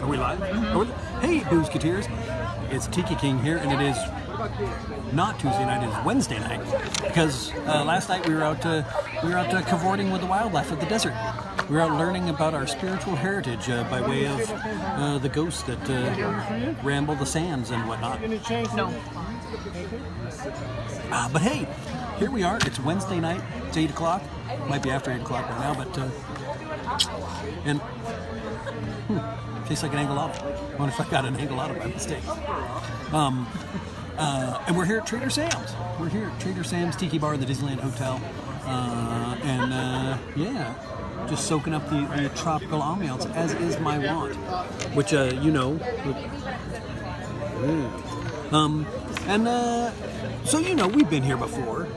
Are we live? Hey, Boozeketeers. It's Tiki King here, and it is not Tuesday night, it is Wednesday night. Because last night we were out cavorting with the wildlife of the desert. We were out learning about our spiritual heritage by way of the ghosts that ramble the sands and whatnot. No. But hey, here we are. It's Wednesday night. It's 8 o'clock. Might be after 8 o'clock right now, but and tastes like an enchilada. I wonder if I got an enchilada by mistake. And we're here at Trader Sam's. We're here at Trader Sam's Tiki Bar in the Disneyland Hotel, yeah, just soaking up the tropical ambiance, as is my want, which you know. So you know, we've been here before.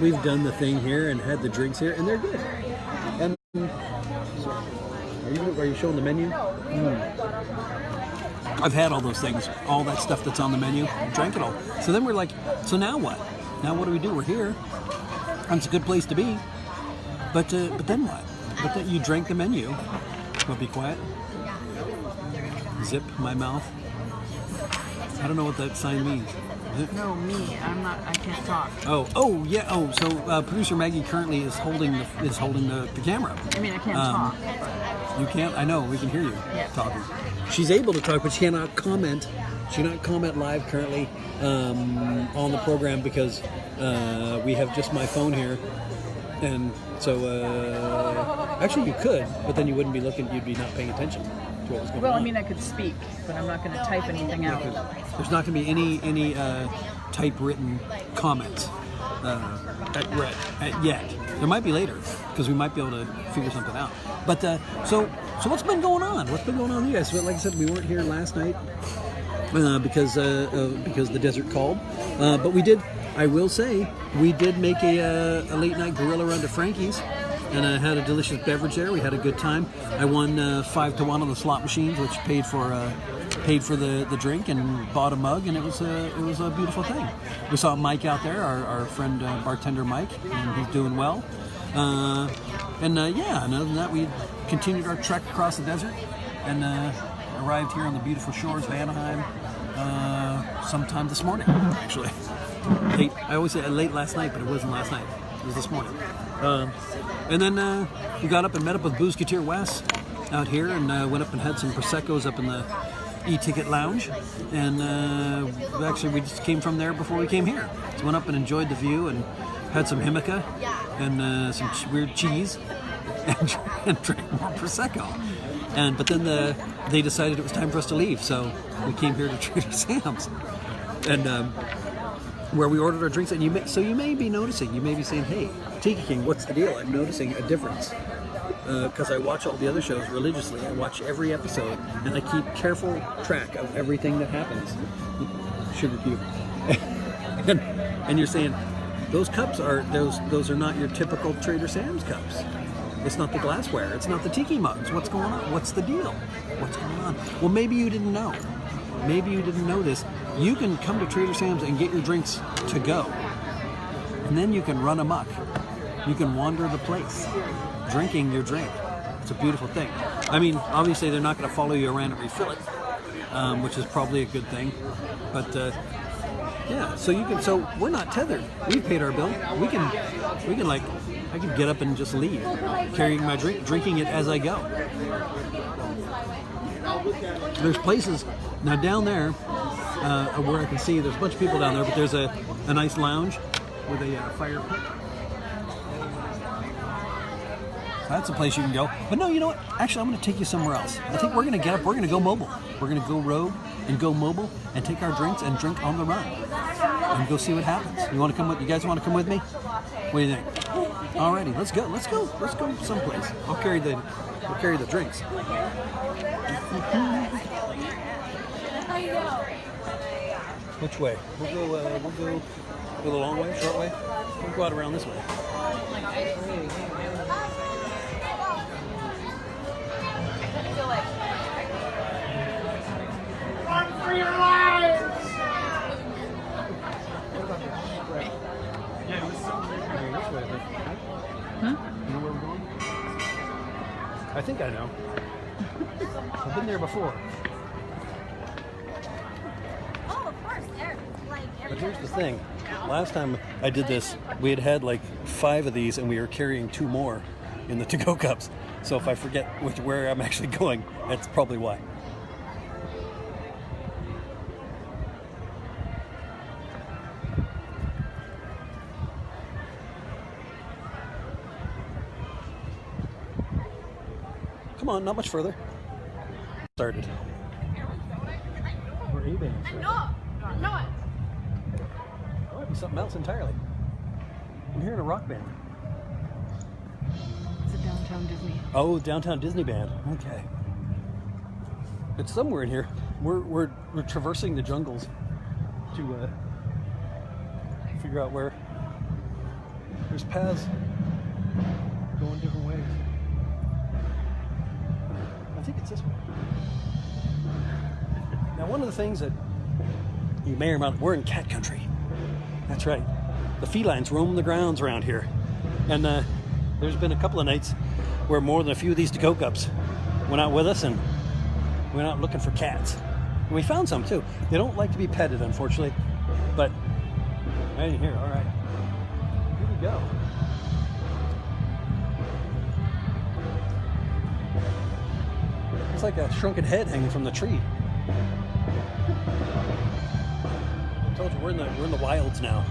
We've done the thing here and had the drinks here, and they're good. And so, are you showing the menu? I've had all those things, all that stuff that's on the menu, drank it all. So then we're like, so now what? Now what do we do? We're here, and it's a good place to be. But then what? But then you drank the menu. Well, be quiet. Zip my mouth. I don't know what that sign means. No, me. I can't talk. Oh, yeah. Oh, so producer Maggie currently is holding the camera. I mean, I can't talk. You can't? I know. We can hear you talking. She's able to talk, but she cannot comment. She cannot comment live currently on the program because we have just my phone here. And so, actually you could, but then you wouldn't be looking, you'd be not paying attention to what was going on. Well, I mean, I could speak, but I'm not going to type anything out. There's not going to be any typewritten comments yet. There might be later, because we might be able to figure something out. But, so what's been going on? What's been going on with you guys? So, like I said, we weren't here last night because the desert called. But we did, I will say, we did make a late night gorilla run to Frankie's, and I had a delicious beverage there. We had a good time. I won 5-1 on the slot machines, which paid for the drink and bought a mug, and it was a beautiful thing. We saw Mike out there, our friend bartender Mike, and he's doing well. And other than that, we continued our trek across the desert and arrived here on the beautiful shores of Anaheim sometime this morning, actually. Late. I always say late last night, but it wasn't last night. It was this morning. And then we got up and met up with Boozeketeer Wes out here, and went up and had some Prosecco's up in the e-ticket lounge. And actually, we just came from there before we came here. So went up and enjoyed the view and had some Himika and some weird cheese and drank more Prosecco. But then they decided it was time for us to leave, so we came here to Trader Sam's. And where we ordered our drinks, and you may be noticing, you may be saying, "Hey, Tiki King, what's the deal?" I'm noticing a difference because I watch all the other shows religiously. I watch every episode, and I keep careful track of everything that happens. Sugar cube, and you're saying those cups are those are not your typical Trader Sam's cups. It's not the glassware. It's not the tiki mugs. What's going on? What's the deal? What's going on? Well, maybe you didn't know. Maybe you didn't know this. You can come to Trader Sam's and get your drinks to go. And then you can run amok. You can wander the place, drinking your drink. It's a beautiful thing. I mean, obviously they're not going to follow you around and refill it, which is probably a good thing. But yeah, so we're not tethered. We paid our bill. We can like, I can get up and just leave, carrying my drink, drinking it as I go. There's places now down there where I can see there's a bunch of people down there, but there's a nice lounge with a fire pit. So that's a place you can go. But no, you know what? Actually, I'm going to take you somewhere else. I think we're going to get up. We're going to go mobile. We're going to go rogue and go mobile and take our drinks and drink on the run and go see what happens. You want to come with? You guys want to come with me? What do you think? Alrighty, let's go. Let's go someplace. We'll carry the drinks. Which way? We'll go the long way, short way. We'll go out around this way. Run for your lives! Yeah, it was this way, I think. Huh? You know where we're going? I think I know. I've been there before. Oh, of course, there. Like But here's the thing. Last time I did this, we had like 5 of these, and we were carrying 2 more in the to-go cups. So if I forget where I'm actually going, that's probably why. Come on, not much further. Started. We're eBay. no, no. That might be something else entirely. I'm hearing a rock band. It's a downtown Disney. Oh, downtown Disney band. Okay. It's somewhere in here. We're traversing the jungles to figure out where. There's paths going different ways. I think it's this way. Now, one of the things that you may or may not, we're in cat country. That's right. The felines roam the grounds around here. And there's been a couple of nights where more than a few of these to-go cups went out with us and went out looking for cats. And we found some too. They don't like to be petted, unfortunately. But right in here, all right. Here we go. It's like a shrunken head hanging from the tree. I told you we're in the wilds now.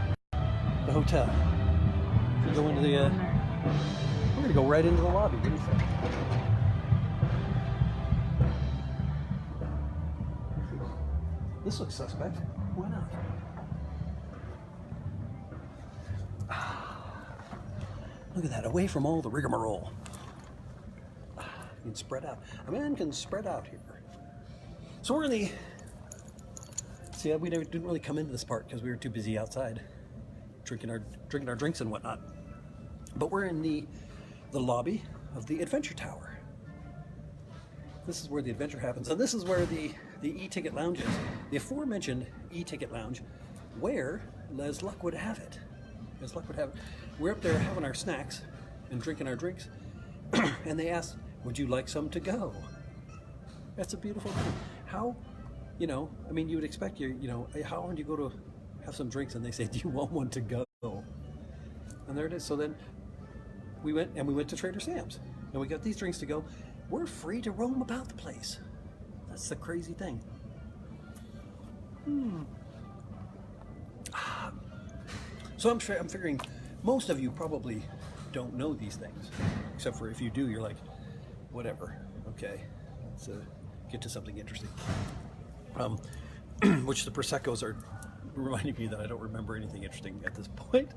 The hotel. We go into the. We're gonna go right into the lobby. What do you think? This looks suspect. Why not? Look at that! Away from all the rigmarole. You can spread out. A man can spread out here. So we're in the. See, we didn't really come into this part because we were too busy outside, drinking our drinks and whatnot. But we're in the lobby of the Adventure Tower. This is where the adventure happens, and this is where the e-ticket lounge is. The aforementioned e-ticket lounge, where Les Luck would have it. Les Luck would have it. We're up there having our snacks and drinking our drinks, and they asked, "Would you like some to go?" That's a beautiful thing. How, I mean, you would expect how would you go to have some drinks and they say, "Do you want one to go?" And there it is. So then we went to Trader Sam's and we got these drinks to go. We're free to roam about the place. That's the crazy thing. So I'm figuring most of you probably don't know these things, except for if you do, you're like, whatever. Okay, let's get to something interesting. Which the Prosecco's are reminding me that I don't remember anything interesting at this point.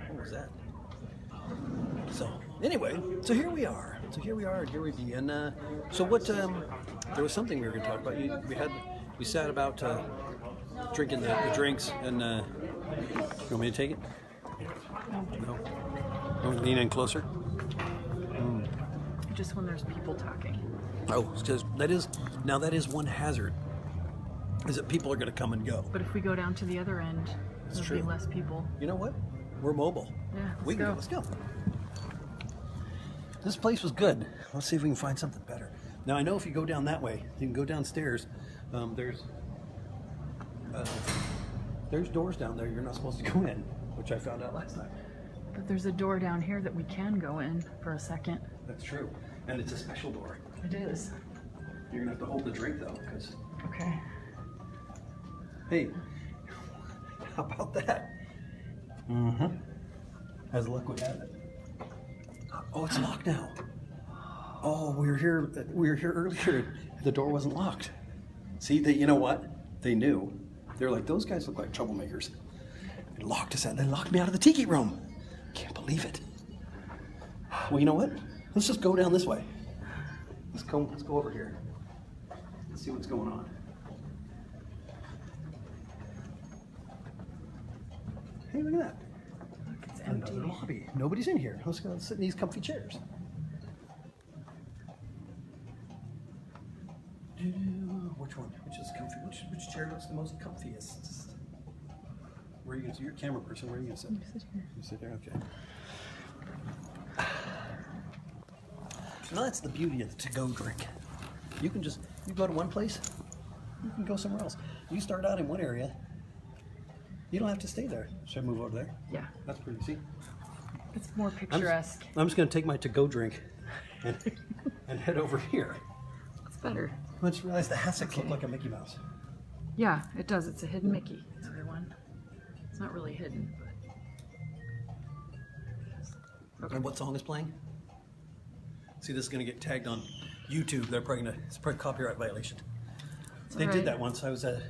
What was that? So anyway, so here we are. Here we be. And so what? There was something we were going to talk about. We sat about drinking the drinks, and you want me to take it? No. You want to lean in closer? Just when there's people talking. Oh, because that is one hazard, is that people are going to come and go. But if we go down to the other end, there'll be less people. You know what? We're mobile. Yeah, we can go. Let's go. This place was good. Let's see if we can find something better. Now I know if you go down that way, you can go downstairs. There's doors down there you're not supposed to go in, which I found out last time. But there's a door down here that we can go in for a second. That's true, and it's a special door. It is. You're gonna have to hold the drink though, because. Okay. Hey, how about that? As luck would have it. Oh, it's locked now. Oh, we were here earlier. The door wasn't locked. See, you know what? They knew. They're like, those guys look like troublemakers. They locked us out. They locked me out of the tiki room. Can't believe it. Well, you know what? Let's just go down this way. Let's go over here. Let's see what's going on. Hey, look at that. Look, it's empty. Another lobby. Nobody's in here. Let's go sit in these comfy chairs. Which one? Which is comfy? Which chair looks the most comfiest? Where are you going to sit? You're a camera person. Where are you going to sit? You sit here. You sit there? Okay. Well, that's the beauty of the to-go drink. You can just, you go to one place, you can go somewhere else. You start out in one area, you don't have to stay there. Should I move over there? Yeah. That's pretty, see? It's more picturesque. I'm just going to take my to-go drink and head over here. It's better. I just realized the hassock looked like a Mickey Mouse. Yeah, it does. It's a hidden Mickey. It's the other one. It's not really hidden, but... Okay. And what song is playing? See, this is going to get tagged on YouTube. They're probably going to, it's probably a copyright violation. They did that once. I was, I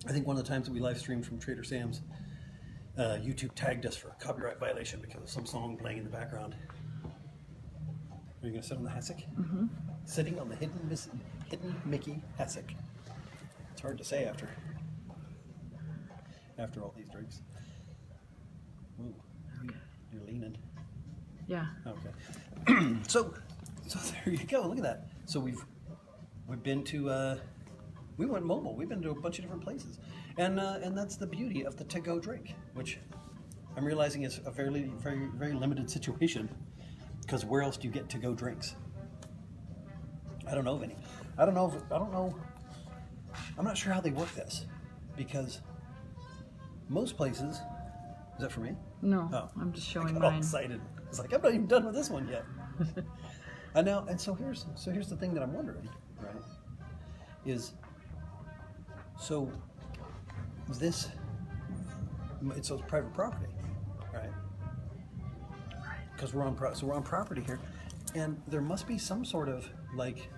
think one of the times that we live streamed from Trader Sam's, YouTube tagged us for a copyright violation because of some song playing in the background. Are you going to sit on the hassock? Mm-hmm. Sitting on the hidden Mickey hassock. It's hard to say after all these drinks. Ooh, you're leaning. Yeah. Okay. So there you go. Look at that. So we've been to we went mobile. We've been to a bunch of different places, and that's the beauty of the to-go drink, which I'm realizing is a very limited situation. Because where else do you get to-go drinks? I don't know of any. I don't know. I'm not sure how they work this, because most places. Is that for me? No, Oh. I'm just I showing got all mine. excited. It's like I'm not even done with this one yet. And so here's the thing that I'm wondering, right? Is so this it's private property, right? Because we're on property here, and there must be some sort of like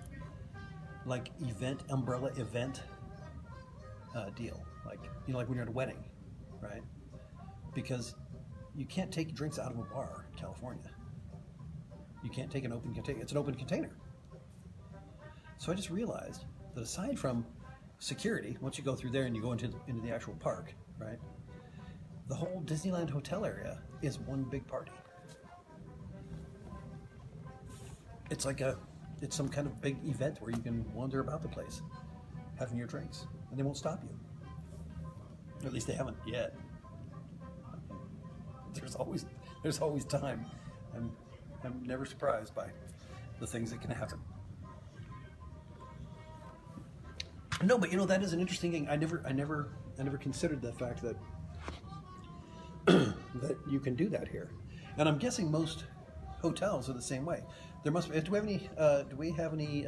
umbrella event deal, like like when you're at a wedding, right? Because you can't take drinks out of a bar in California. You can't take an open container. It's an open container. So I just realized that aside from security, once you go through there and you go into the actual park, right? The whole Disneyland hotel area is one big party. It's like it's some kind of big event where you can wander about the place, having your drinks, and they won't stop you. Or at least they haven't yet. There's always time. I'm never surprised by the things that can happen. No, but that is an interesting thing. I never considered the fact that that you can do that here, and I'm guessing most hotels are the same way. There must be. Do we have any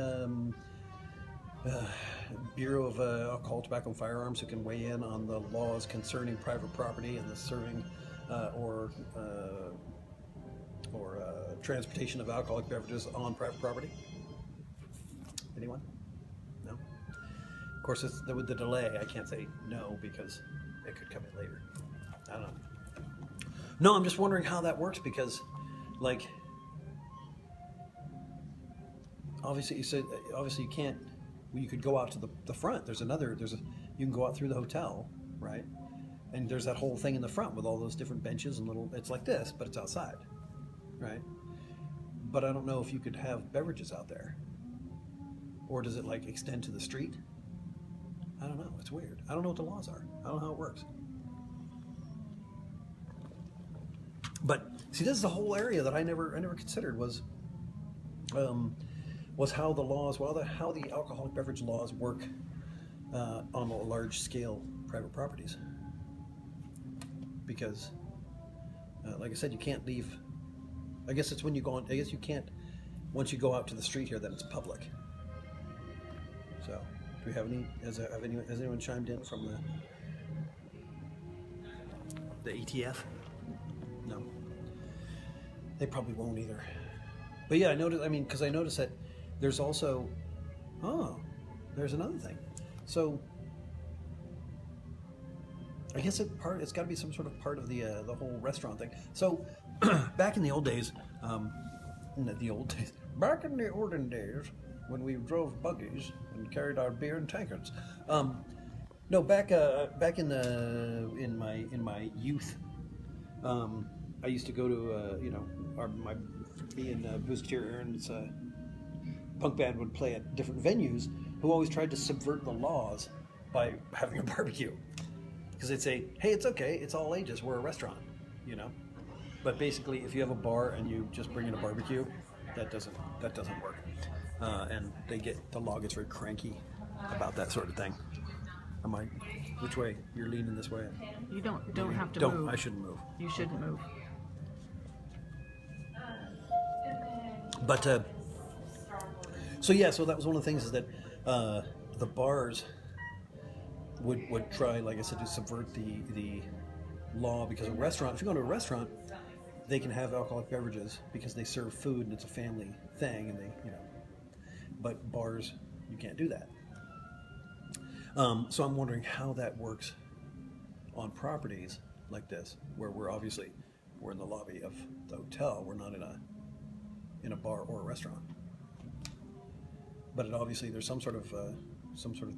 Bureau of Alcohol, Tobacco, and Firearms who can weigh in on the laws concerning private property and the serving or transportation of alcoholic beverages on private property? Anyone? No? Of course, with the delay, I can't say no because it could come in later. I don't know. No, I'm just wondering how that works because, like, obviously you can't. Well, you could go out to the front. You can go out through the hotel, right? And there's that whole thing in the front with all those different benches and little. It's like this, but it's outside, right? But I don't know if you could have beverages out there, or does it like extend to the street? I don't know. It's weird. I don't know what the laws are. I don't know how it works. But see, this is a whole area that I never considered was how the laws, how the alcoholic beverage laws work on a large scale private properties. Because, like I said, you can't leave. I guess it's when you go on. I guess you can't once you go out to the street here that it's public. So, do we have any? Has anyone chimed in from the ETF? No. They probably won't either. But yeah, I noticed that there's also. Oh, there's another thing. So. I guess it's got to be some sort of part of the whole restaurant thing. So, back in the old days, back in the olden days, when we drove buggies and carried our beer in tankards. Back in my youth, I used to go to me and Boozeketeer Aaron's punk band would play at different venues. Who always tried to subvert the laws by having a barbecue. Because they'd say, hey, it's okay, it's all ages, we're a restaurant, But basically, if you have a bar and you just bring in a barbecue, that doesn't work. And the law gets very cranky about that sort of thing. I'm like, which way? You're leaning this way. You don't have to move. I shouldn't move. You shouldn't move. But so that was one of the things is that the bars would try, like I said, to subvert the law, because a restaurant, if you go to a restaurant, they can have alcoholic beverages because they serve food and it's a family thing, and but bars, you can't do that. So I'm wondering how that works on properties like this, where we're in the lobby of the hotel. We're not in a bar or a restaurant. But obviously there's some sort of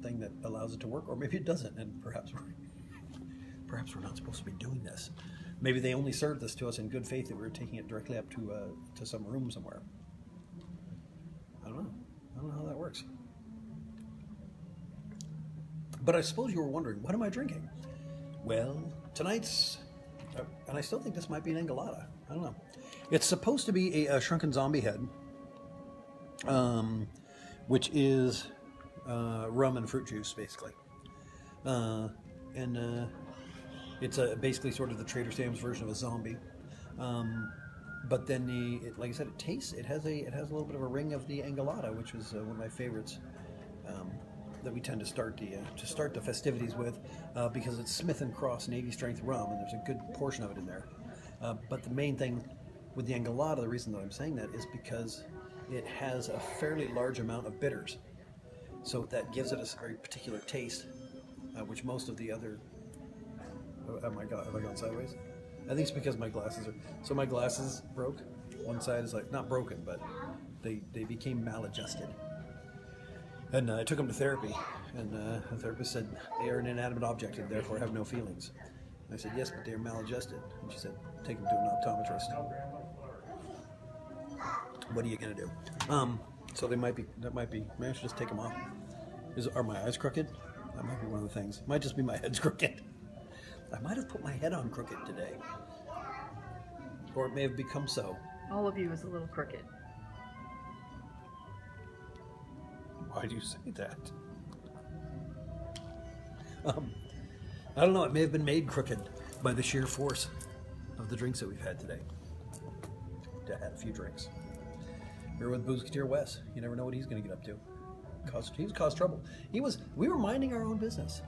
thing that allows it to work, or maybe it doesn't, and perhaps we're not supposed to be doing this. Maybe they only served this to us in good faith that we were taking it directly up to some room somewhere. I don't know how that works. But I suppose you were wondering, what am I drinking? Well, tonight's, and I still think this might be an Engalada. I don't know. It's supposed to be a shrunken zombie head, which is rum and fruit juice, basically. It's basically sort of the Trader Sam's version of a zombie. But then like I said, it has a little bit of a ring of the Engalada, which was one of my favorites. That we tend to start the festivities with, because it's Smith & Cross Navy strength rum, and there's a good portion of it in there. But the main thing with the Engalada, the reason that I'm saying that is because it has a fairly large amount of bitters, so that gives it a very particular taste, which most of the other. Oh my God, have I gone sideways? I think it's because my glasses broke. One side is like not broken, but they became maladjusted. And I took them to therapy, and the therapist said, they are an inanimate object and therefore have no feelings. And I said, yes, but they are maladjusted. And she said, take them to an optometrist. What are you going to do? So that might be, maybe I should just take them off. Are my eyes crooked? That might be one of the things. It might just be my head's crooked. I might have put my head on crooked today. Or it may have become so. All of you is a little crooked. Why do you say that? I don't know. It may have been made crooked by the sheer force of the drinks that we've had today. I had a few drinks. We were with Boozeketeer Wes. You never know what he's going to get up to. He's caused trouble. We were minding our own business.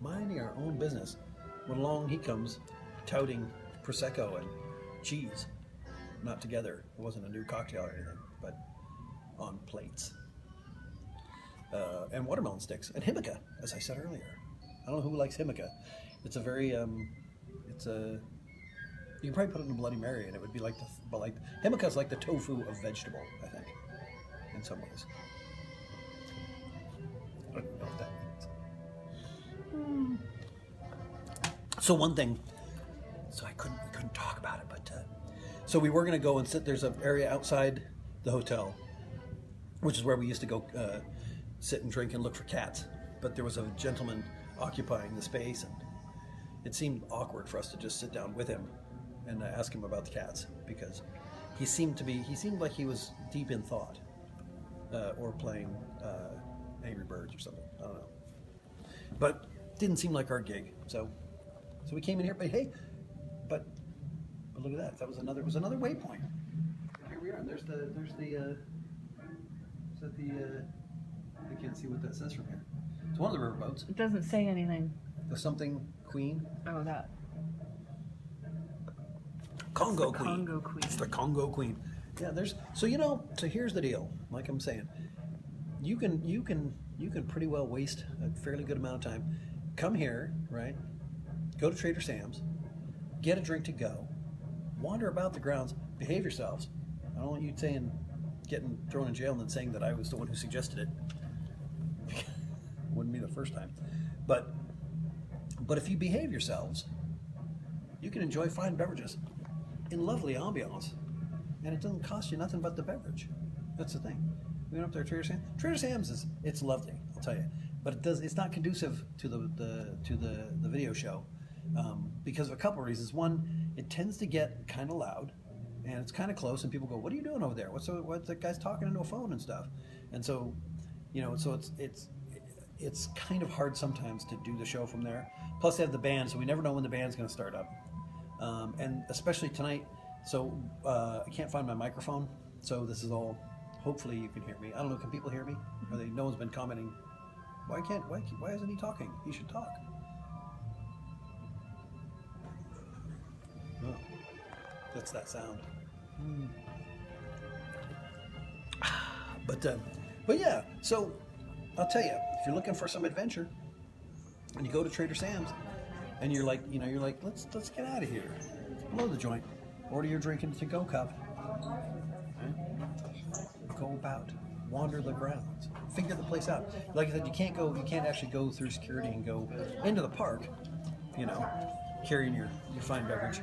When along he comes, touting Prosecco and cheese. Not together. It wasn't a new cocktail or anything, but on plates. And watermelon sticks, and Himika, as I said earlier. I don't know who likes Himika. It's a very, you can probably put it in a Bloody Mary, and it would be like Himika's like the tofu of vegetable, I think, in some ways. I don't know what that means. So one thing, we couldn't talk about it, but so we were going to go and sit. There's an area outside the hotel, which is where we used to go. Sit and drink and look for cats, but there was a gentleman occupying the space, and it seemed awkward for us to just sit down with him and ask him about the cats, because he seemed like he was deep in thought, or playing Angry Birds or something. I don't know, but didn't seem like our gig. So we came in here, but hey, but look at that. That was another waypoint. Here we are. There's the. I can't see what that says from here. It's one of the riverboats. It doesn't say anything. The something Queen. Oh, that. Congo Queen. Congo Queen. It's the Congo Queen. Yeah, so here's the deal. Like I'm saying, you can pretty well waste a fairly good amount of time. Come here, right? Go to Trader Sam's, get a drink to go, wander about the grounds, behave yourselves. I don't want you getting thrown in jail and then saying that I was the one who suggested it. Wouldn't be the first time. But if you behave yourselves, you can enjoy fine beverages in lovely ambiance, and it doesn't cost you nothing but the beverage. That's the thing. We went up there to Trader Sam's. Trader Sam's it's lovely, I'll tell you, but it's not conducive to the video show, because of a couple of reasons. One, it tends to get kind of loud, and it's kind of close. And people go, "What are you doing over there? What's the guy's talking into a phone and stuff?" And so, so it's kind of hard sometimes to do the show from there. Plus, they have the band, so we never know when the band's going to start up, and especially tonight. So I can't find my microphone. So this is all. Hopefully, you can hear me. I don't know. Can people hear me? No one's been commenting. Why isn't he talking? He should talk. Oh, that's that sound. But yeah. So I'll tell you, if you're looking for some adventure, and you go to Trader Sam's, and you're like, let's get out of here. Blow the joint. Order your drink in the to-go cup. Go about, wander the grounds, figure the place out. Like I said, you can't actually go through security and go into the park, carrying your fine beverage.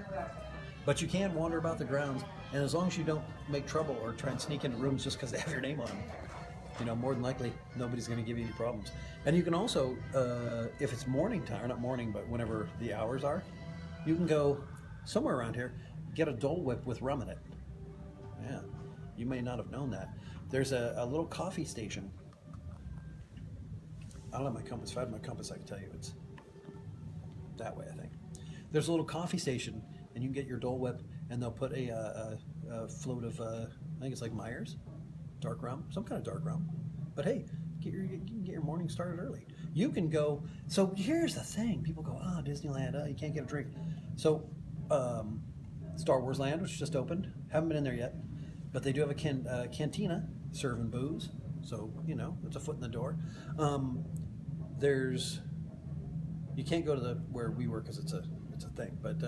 But you can wander about the grounds, and as long as you don't make trouble or try and sneak into rooms just because they have your name on them, more than likely nobody's going to give you any problems. And you can also, if it's morning time, or not morning, but whenever the hours are, you can go somewhere around here, get a Dole Whip with rum in it. Yeah, you may not have known that. There's a little coffee station. I don't have my compass. If I had my compass, I could tell you it's that way, I think. There's a little coffee station, and you can get your Dole Whip, and they'll put a float of, I think it's like Myers, dark rum, some kind of dark rum. But hey, you can get your morning started early. You can go, so here's the thing. People go, Disneyland, you can't get a drink. So, Star Wars Land, which just opened. Haven't been in there yet. But they do have a cantina serving booze, so it's a foot in the door. You can't go to where we were because it's a thing. But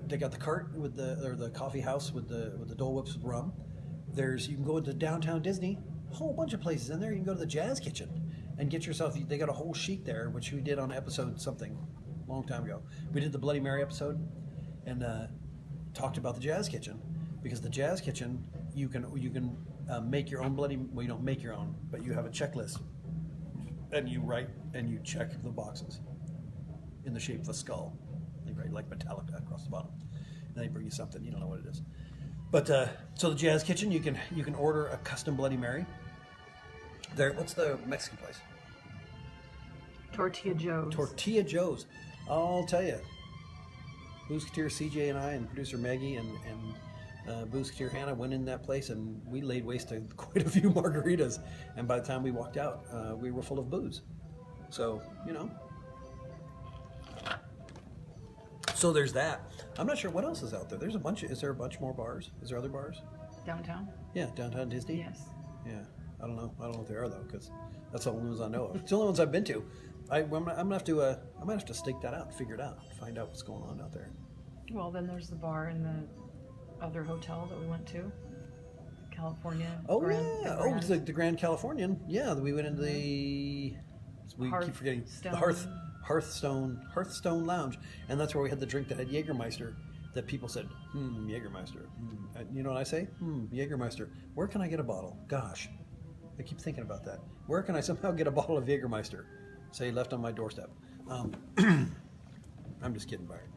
they got the cart with the coffee house with the Dole Whips with rum. You can go into downtown Disney, a whole bunch of places in there. You can go to the Jazz Kitchen and get yourself. They got a whole sheet there, which we did on episode something a long time ago. We did the Bloody Mary episode and talked about the Jazz Kitchen. Because the Jazz Kitchen, you can make your own well, you don't make your own, but you have a checklist, and you write and you check the boxes in the shape of a skull. They write like Metallica across the bottom, and they bring you something you don't know what it is. But so the Jazz Kitchen, you can order a custom Bloody Mary. What's the Mexican place? Tortilla Joe's. Tortilla Joe's. I'll tell you, Boozeketeer, CJ, and I, and producer Maggie, and Boozeketeer Hannah went in that place, and we laid waste to quite a few margaritas. And by the time we walked out, we were full of booze. So, So there's that. I'm not sure what else is out there. Is there a bunch more bars? Is there other bars? Downtown? Yeah, downtown Disney? Yes. Yeah. I don't know what they are, though, because that's the only ones I know of. It's the only ones I've been to. I might have to stake that out, figure it out, find out what's going on out there. Well, then there's the bar in the other hotel that we went to, California. Oh yeah, the Grand Californian. Yeah, we went into we keep forgetting the Hearthstone Lounge, and that's where we had the drink that had Jägermeister. That people said, Jägermeister. You know what I say? Jägermeister. Where can I get a bottle? Gosh, I keep thinking about that. Where can I somehow get a bottle of Jägermeister? Say left on my doorstep. I'm just kidding, Barry.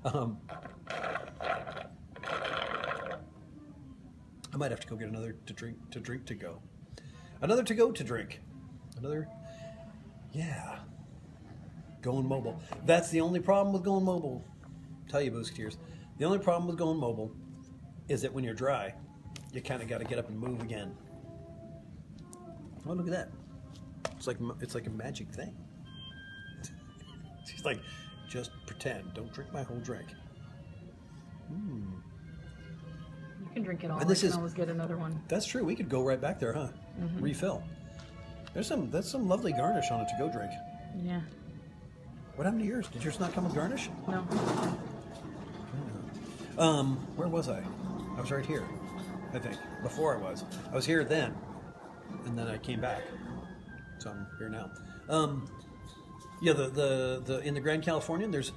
I might have to go get another to go. Another to go to drink. Another, yeah. Going mobile. That's the only problem with going mobile. Tell you, Boozeketeers. The only problem with going mobile is that when you're dry, you kind of got to get up and move again. Oh, look at that. It's like a magic thing. She's like, just pretend. Don't drink my whole drink. You can drink it all. And this is always get another one. That's true. We could go right back there, huh? Mm-hmm. Refill. That's some lovely garnish on a to-go drink. Yeah. What happened to yours? Did yours not come with garnish? No. Where was I? I was right here, I think. Before I was here then, and then I came back. So I'm here now. Yeah, the in the Grand Californian, there's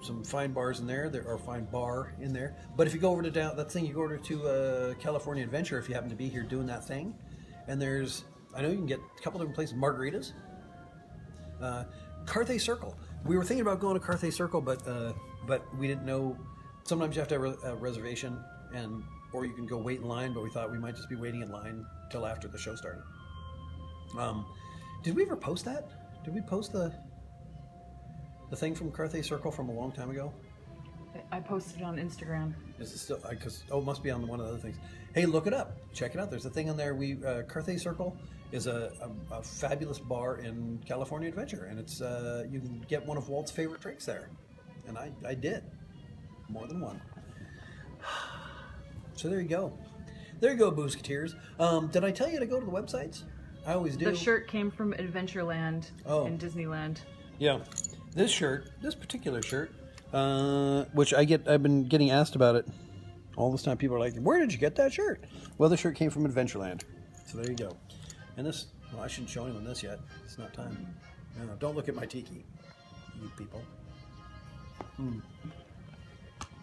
some fine bars in there. There are fine bar in there. But if you go over to that thing, you go over to California Adventure if you happen to be here doing that thing. And I know you can get a couple different places, margaritas. Carthay Circle. We were thinking about going to Carthay Circle, but we didn't know sometimes you have to have a reservation, or you can go wait in line. But we thought we might just be waiting in line till after the show started. Did we ever post that? Did we post the thing from Carthay Circle from a long time ago? I posted it on Instagram. Is it still? Because it must be on one of the other things. Hey, look it up. Check it out. There's a thing on there. Carthay Circle is a fabulous bar in California Adventure, and it's you can get one of Walt's favorite drinks there, and I did more than one. So there you go. There you go, Boozeketeers. Did I tell you to go to the websites? I always do. The shirt came from Adventureland in Disneyland. Yeah, this particular shirt, which I've been getting asked about it all this time. People are like, "Where did you get that shirt?" Well, the shirt came from Adventureland. So there you go. And this, well, I shouldn't show anyone this yet. It's not time. No, don't look at my tiki, you people.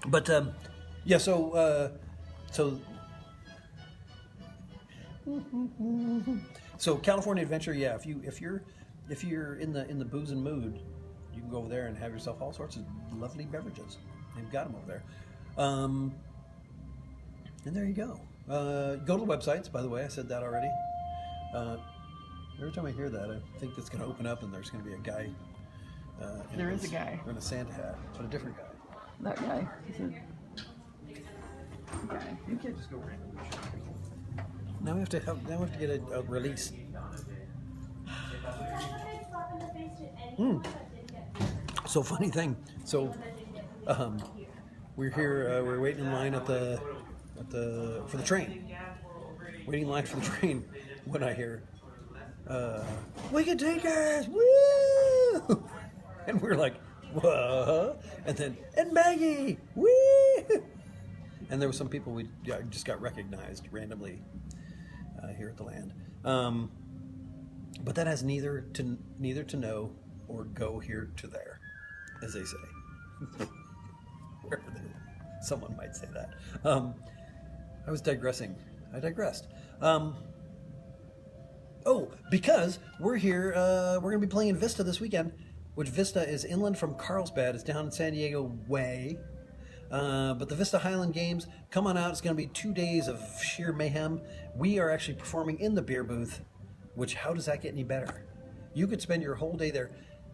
But yeah, so California Adventure, yeah. If you're in the boozing mood, you can go over there and have yourself all sorts of lovely beverages. They've got them over there. And there you go. Go to the websites, by the way. I said that already. Every time I hear that, I think it's going to open up and there's going to be a guy. There is a guy. In a Santa hat, but a different guy. That guy. He's a guy. You can't just go randomly. Now we have to get a release. So funny thing. So we're here. We're waiting in line for the train. Waiting in line for the train when I hear, "Woozeketeer, woo!" And we're like, "What?" And then, "And Maggie, woo!" And there were some people we just got recognized randomly here at the land. But that has neither to know or go here to there, as they say. Someone might say that. I was digressing. I digressed. Because we're here, we're going to be playing in Vista this weekend, which Vista is inland from Carlsbad. It's down in San Diego way. But the Vista Highland Games, come on out. It's going to be 2 days of sheer mayhem. We are actually performing in the beer booth, which, how does that get any better? You could spend your whole day there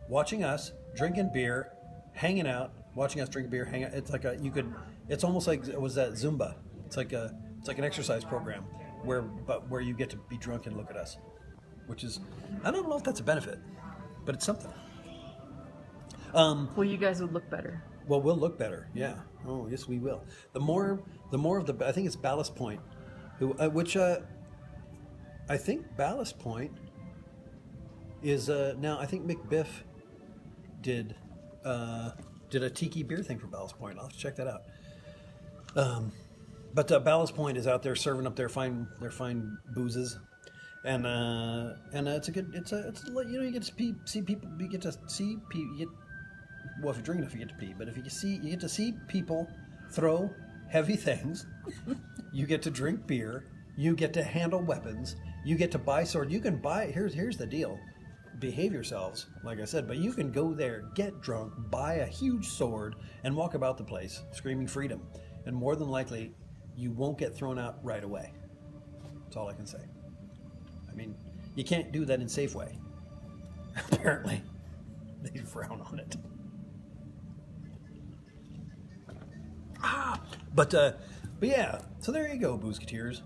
watching us, drinking beer, hanging out, watching us drink beer, hang out. It's like it's almost like it was that Zumba. It's like an exercise program where you get to be drunk and look at us, which is, I don't know if that's a benefit, but it's something. Well, you guys would look better. Well, we'll look better, yeah. Oh, yes, we will. The more of the, I think it's Ballast Point, I think Ballast Point is now. I think McBiff did a tiki beer thing for Ballast Point. I'll have to check that out. But Ballast Point is out there serving up their fine boozes, and it's a good. You get to see people. You get to see people. Well, if you're drunk enough, you get to pee. But if you get to see people throw heavy things. You get to drink beer. You get to handle weapons. You get to buy swords. You can buy. Here's the deal. Behave yourselves, like I said. But you can go there, get drunk, buy a huge sword, and walk about the place screaming freedom. And more than likely, you won't get thrown out right away. That's all I can say. I mean, you can't do that in Safeway. Apparently, they frown on it. But yeah, so there you go, Boozeketeers.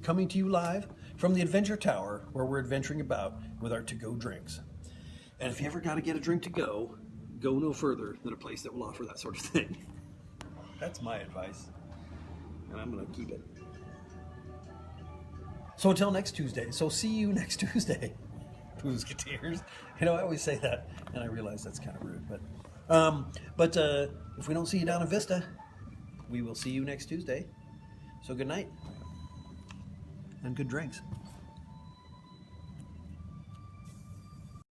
Coming to you live from the Adventure Tower, where we're adventuring about with our to-go drinks. And if you ever got to get a drink to go no further than a place that will offer that sort of thing. That's my advice, and I'm going to keep it. So until next Tuesday. So see you next Tuesday, Boozeketeers. I always say that, and I realize that's kind of rude, but if we don't see you down in Vista, we will see you next Tuesday. So good night and good drinks.